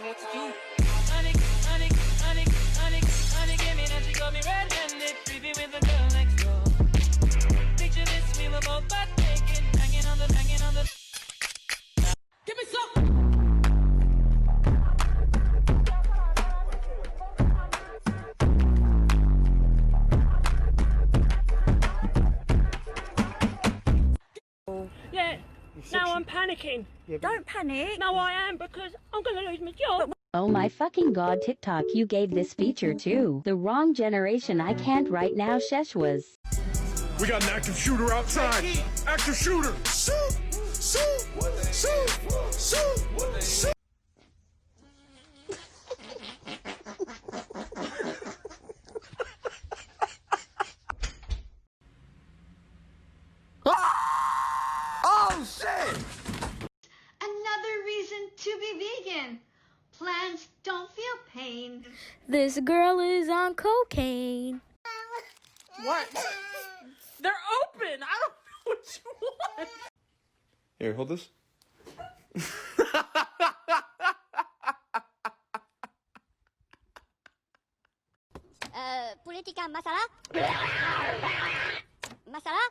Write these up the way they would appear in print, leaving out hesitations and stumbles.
what to do. Honey, honey, honey, honey, honey, give me that. She got me red-handed, creepy with the girl next door. Picture this, we were both butt naked, hanging on the. Give me some. Yeah, now I'm panicking. Don't panic. No, I am, because I'm gonna lose my job. Oh my fucking god, TikTok, you gave this feature to the wrong generation. I can't right now, Sheshwas. We got an active shooter outside. Active shooter. Shoot! Shoot! Shoot! Shoot! Shoot! Oh shit! Another reason to be vegan. Plants don't feel pain. This girl is on cocaine. What? They're open! I don't know what you want! Here, hold this. Politika masalah? Masalah?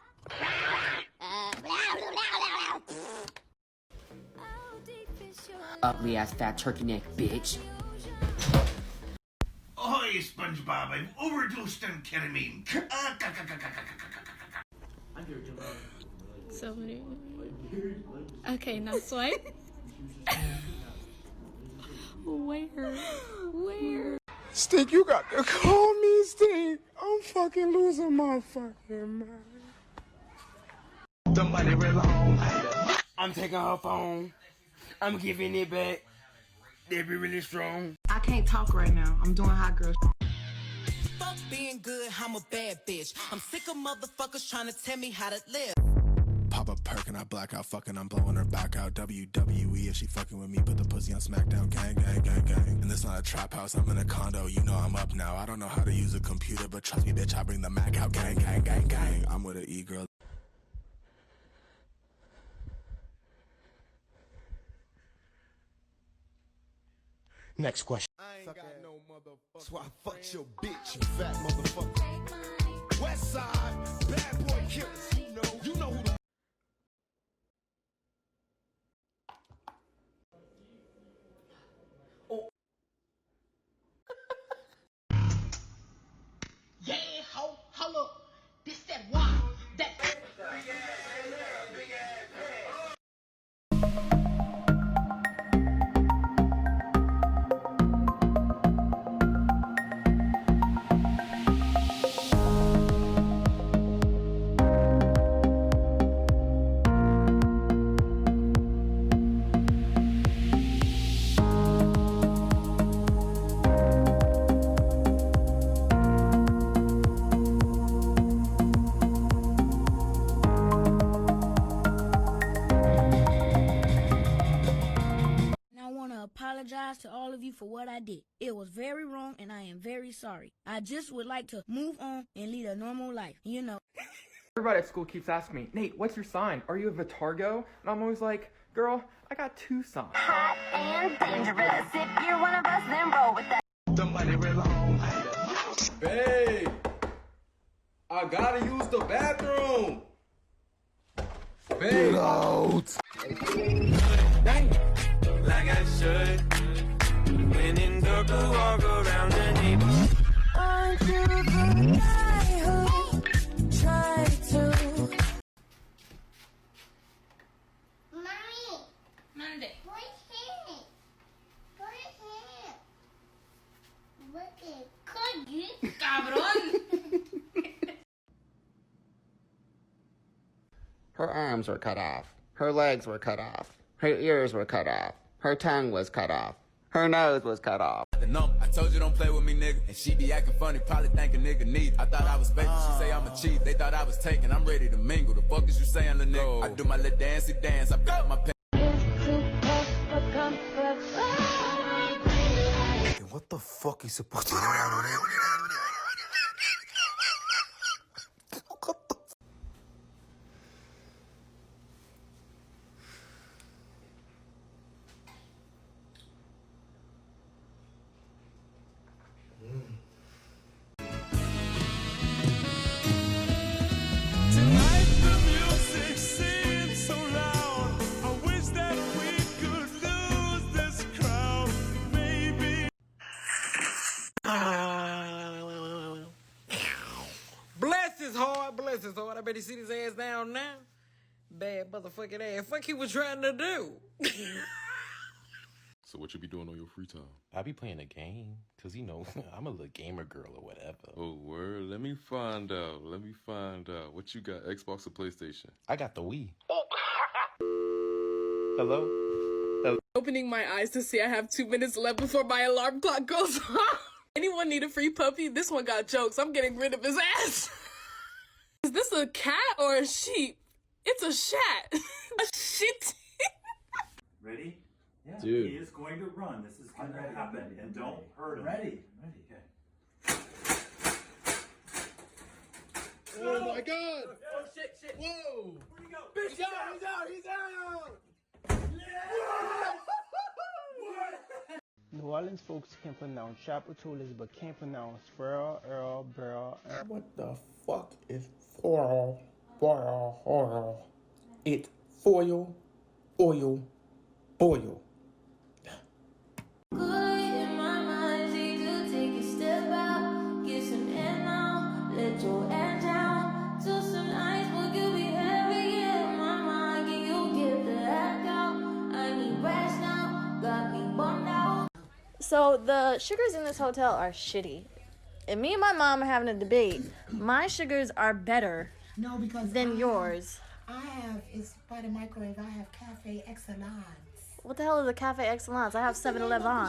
Ugly ass fat turkey neck, bitch. Ahoy, SpongeBob, I've overdosed on ketamine. So okay, now swipe. Where? Stink, you got to call me, Stink. I'm fucking losing my fucking mind. Somebody belong. I'm taking her phone. I'm giving it back. They be really strong. I can't talk right now. I'm doing hot girl. Fuck being good, I'm a bad bitch. I'm sick of motherfuckers trying to tell me how to live. Pop a perk and I black out, fucking, I'm blowing her back out. WWE, if she fucking with me, put the pussy on SmackDown. Gang, gang, gang, gang. And this not a trap house, I'm in a condo, you know I'm up now. I don't know how to use a computer, but trust me, bitch, I bring the Mac out. Gang, gang, gang, gang. I'm with an E-girl. Next question. I ain't got no motherfucker. So I fucked your bitch, you fat motherfucker. West side, bad boy killers. You know who the Yeah, ho, holla. This that why. That. Apologize to all of you for what I did. It was very wrong and I am very sorry. I just would like to move on and lead a normal life, you know. Everybody at school keeps asking me, Nate, what's your sign? Are you a Vitargo? And I'm always like, girl, I got 2 signs. Hot and dangerous. If you're one of us, then roll with that. somebody belong. Babe, I gotta use the bathroom. Babe. Get out. Like I should. When in dark, go walk around the neighborhood. Try to. Mommy, Monday. what's here? What's here? Look at cookie. Cabrón. Her arms were cut off. Her legs were cut off. Her ears were cut off. Her tongue was cut off. Her nose was cut off. I told you don't play with me, nigga. And she be acting funny, probably think a nigga need. I thought I was faking, she say I'm a cheat. They thought I was taking, I'm ready to mingle. The fuck is you saying, little nigga? I do my little dancey dance, I pick up my pen. What the fuck is supposed to do? better sit his ass down now. Bad motherfucking ass. Fuck he was trying to do. So what you be doing on your free time? I be playing a game, cause you know, I'm a little gamer girl or whatever. Oh, word. Let me find out. What you got, Xbox or PlayStation? I got the Wii. Hello? Hello? Opening my eyes to see I have 2 minutes left before my alarm clock goes off. Anyone need a free puppy? This one got jokes. I'm getting rid of his ass. Is this a cat or a sheep? It's a shat. A shit. Ready? Yeah. Dude. He is going to run. This is going to happen. And don't hurt him. Ready. Okay. Oh my God! Oh, shit. Whoa! Where'd he go? Bitch, he's out! New Orleans folks can pronounce Chapatolis but can't pronounce Farrell, Earl, Burl. What the fuck is foil? It's foil, oil, boil. So the sugars in this hotel are shitty. And me and my mom are having a debate. My sugars are better than yours. I have, it's by the microwave, I have Cafe Excellence. What the hell is a Cafe Excellence? I have 7-Eleven.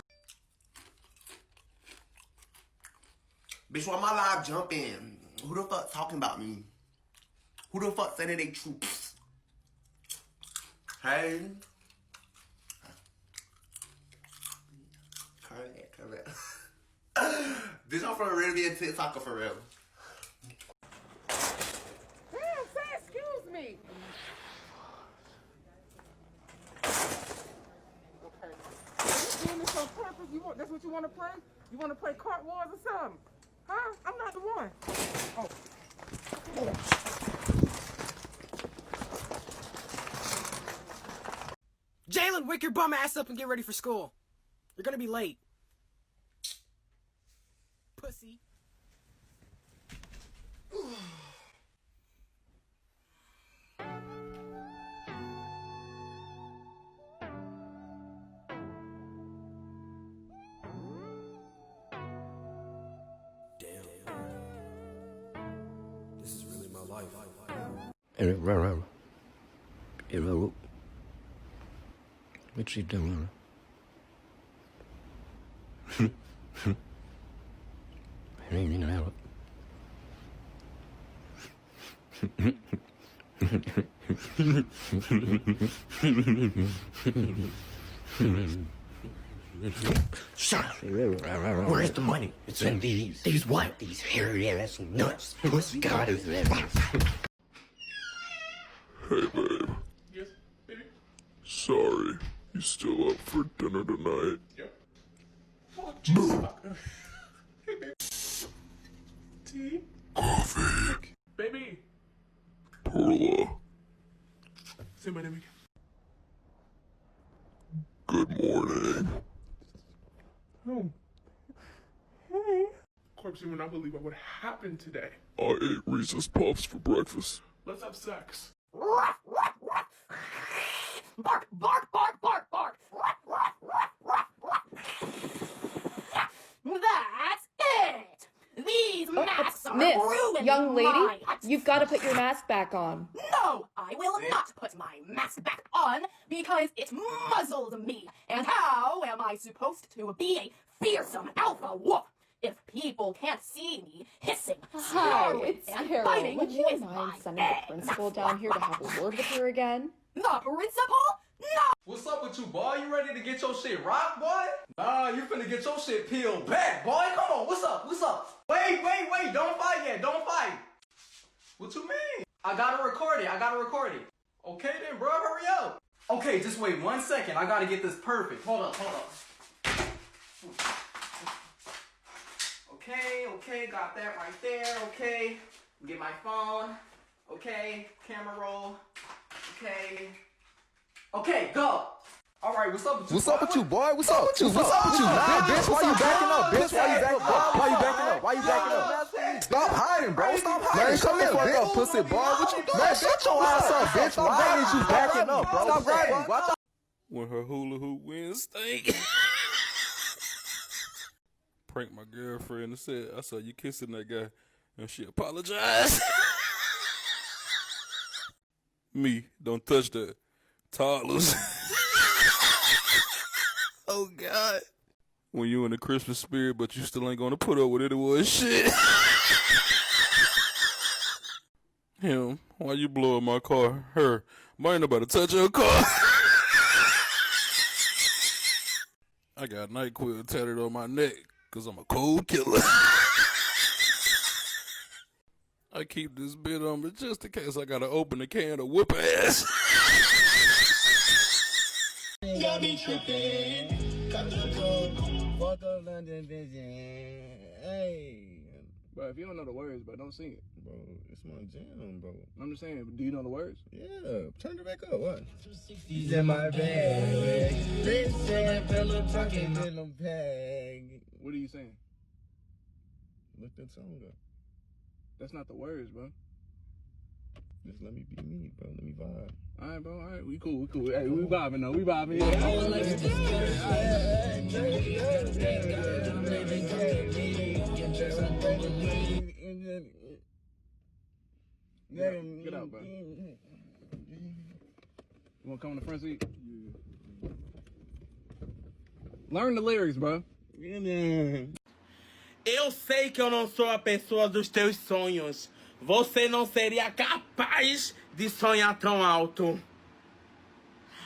Bitch, why my live jumping? Who the fuck talking about me? Who the fuck saying they troops? Hey? Correct. Bitch, I'm for real be a TikToker for real. Excuse me. You doing this on purpose? That's what you want to play? You want to play Cart Wars or something? Huh? I'm not the one. Oh. Jalen, wake your bum ass up and get ready for school. You're gonna be late. Pussy. This is really my life. What you doing? Shut up. Where's the money? It's in these. These what? These hairy ass nuts. Pussy God is there. Hey, babe. Yes, baby? Sorry. You still up for dinner tonight? Yep. Fuck you. Hey, baby. Tea? Coffee. Baby. Perla. Say my name again. Good morning. Oh. Hey. Corpse, you would not believe what happened today. I ate Reese's Puffs for breakfast. Let's have sex. Bark, bark, bark, bark, bark. That's it. These masks are Miss, ruining young lady, my... you've got to put your mask back on. No, I will not put my mask back on because it muzzled me. And how am I supposed to be a fearsome alpha wolf if people can't see me hissing, Hi, snarling, it's and Carol. biting Would you with mind my sending the principal down here to have a word with her again? The principal? No! What's up with you, boy? You ready to get your shit rocked, boy? Nah, you finna get your shit peeled back, boy. Come on, what's up? What's up? Wait, don't fight yet, don't fight. What you mean? I gotta record it. Okay then, bro, hurry up. Okay, just wait 1 second. I gotta get this perfect. Hold up. Okay, got that right there, okay. Get my phone, okay, camera roll, okay, go. All right, what's up with you? What's up with you, boy? What's up with you? What's up with you? Bitch, why you backing up? Bitch, why you backing up? Why you backing up? Stop hiding, bro. Stop hiding. Man, Come here, fuck bitch. up, pussy boy. What you doing? Man, shut your ass up, bitch. Why is you backing up, bro? Stop riding. Watch out. When her hula hoop wins stink. Pranked my girlfriend and said, I saw you kissing that guy. And she apologized. Me, don't touch that. Toddlers. Oh, God. When you in the Christmas spirit, but you still ain't gonna put up with it, it was shit. Him, why you blowing my car? Her, why ain't nobody touch your car? I got NyQuil tatted on my neck, cause I'm a cold killer. I keep this bit on me just in case I gotta open the can to whoop ass. Got me tripping. Got the road. Fuck up London Vision. Hey. Bro, if you don't know the words, bro, don't sing it. Bro, it's my jam, bro. I'm just saying, do you know the words? Yeah. Turn it back up. What? 260s in my bag. Listen, fella talking in them bag. What are you saying? Look that song up. That's not the words, bro. Just let me be me, bro. Let me vibe. All right, bro. All right, we cool. Hey, we vibing though. We vibing. Get out, bro. You wanna come in the front seat? Yeah. Learn the lyrics, bro. Eu sei que eu não sou a pessoa dos teus sonhos. Você não seria capaz de sonhar tão alto.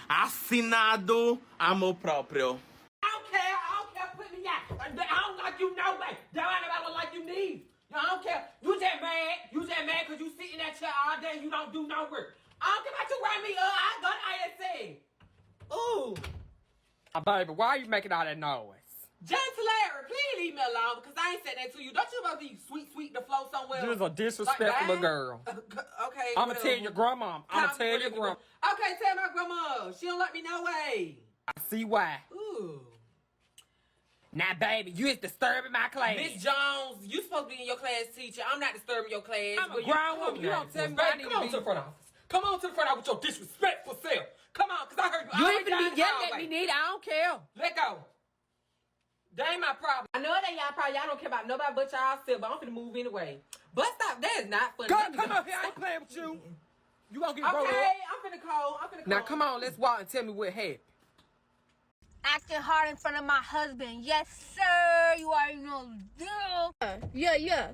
Assinado amor próprio. I don't care, put me out. I don't like you no way. There ain't nobody like you need. I don't care. You just mad because you sit in that chair all day and you don't do no work. I don't care about you write me up. I got ISA. Ooh. Baby, why are you making all that noise? Just Larry, please leave me alone because I ain't said that to you. Don't you supposed to be sweet to flow somewhere? You're a disrespectful girl. Okay. I'ma tell your grandma. I'ma tell your grandma. Okay, tell my grandma. She don't like me no way. I see why. Ooh. Now, baby, you is disturbing my class. Miss Jones, you supposed to be in your class teacher. I'm not disturbing your class. I'm a grown woman. You don't tell me I need to be. Come on to the front office. Come on to the front office with your disrespectful self. Come on, because I heard you. You ain't finna be yelling at me, neither. I don't care. Let go. That ain't my problem. I know that y'all probably, y'all don't care about nobody but y'all self, but I'm finna move anyway. But stop, that is not funny. Come up here, I ain't playing with you. You gonna get rolled up. Okay, I'm finna call. Now come on, let's walk and tell me what happened. Acting hard in front of my husband. Yes, sir. You already know the deal. Yeah.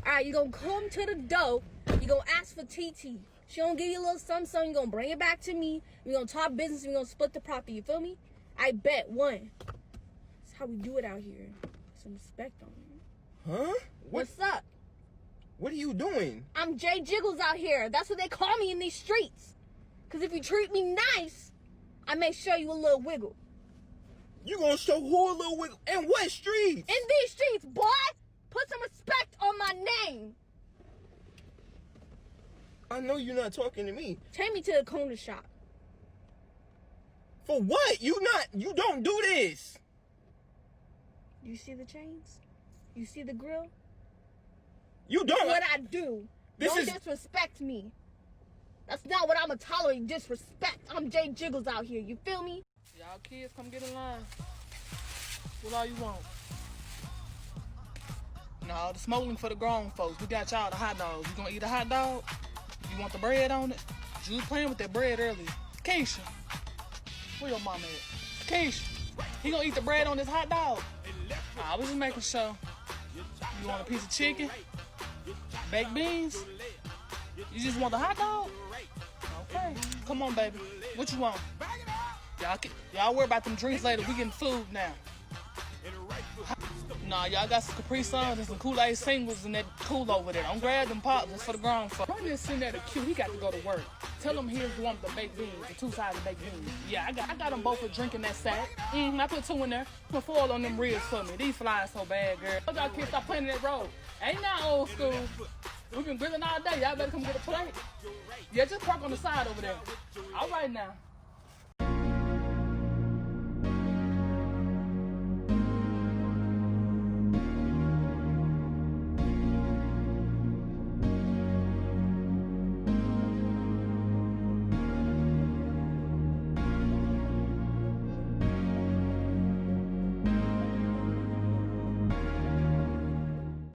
All right, you gonna come to the door. You gonna ask for TT. She gonna give you a little something. You gonna bring it back to me. We gonna talk business. We gonna split the property. You feel me? I bet one. That's how we do it out here. Some respect on you. Huh? What's up? What are you doing? I'm Jay Jiggles out here. That's what they call me in these streets. Cause if you treat me nice, I may show you a little wiggle. You gonna show who a little wiggle? In what streets? In these streets, boy. Put some respect on my name. I know you're not talking to me. Take me to the corner shop. For what? You don't do this. You see the chains? You see the grill? You don't. That's what I do. Don't disrespect me. That's not what I'ma tolerate, disrespect. I'm Jay Jiggles out here, you feel me? Y'all kids, come get in line. What all you want? No, the smoking for the grown folks. We got y'all the hot dogs. You gonna eat a hot dog? You want the bread on it? You was playing with that bread earlier. Keisha, where your mama at? Keisha, he gonna eat the bread on this hot dog? I was just making sure. You want a piece of chicken? Baked beans? You just want the hot dog? Okay, come on, baby. What you want? Y'all worry about them drinks later. We getting food now. Nah, y'all got some Capri Suns and some Kool-Aid singles and that cool over there. Don't grab them pops. It's for the grown folks. Run this in there to Q. He got to go to work. Tell him here's the one with the baked beans, the two-sided baked beans. Yeah, I got them both for drinking that sack. I put 2 in there. Put 4 on them ribs for me. These flies so bad, girl. Y'all kids stop playing that road. Ain't not old school. We've been grilling all day. Y'all better come get a plate. Yeah, just park on the side over there. All right now.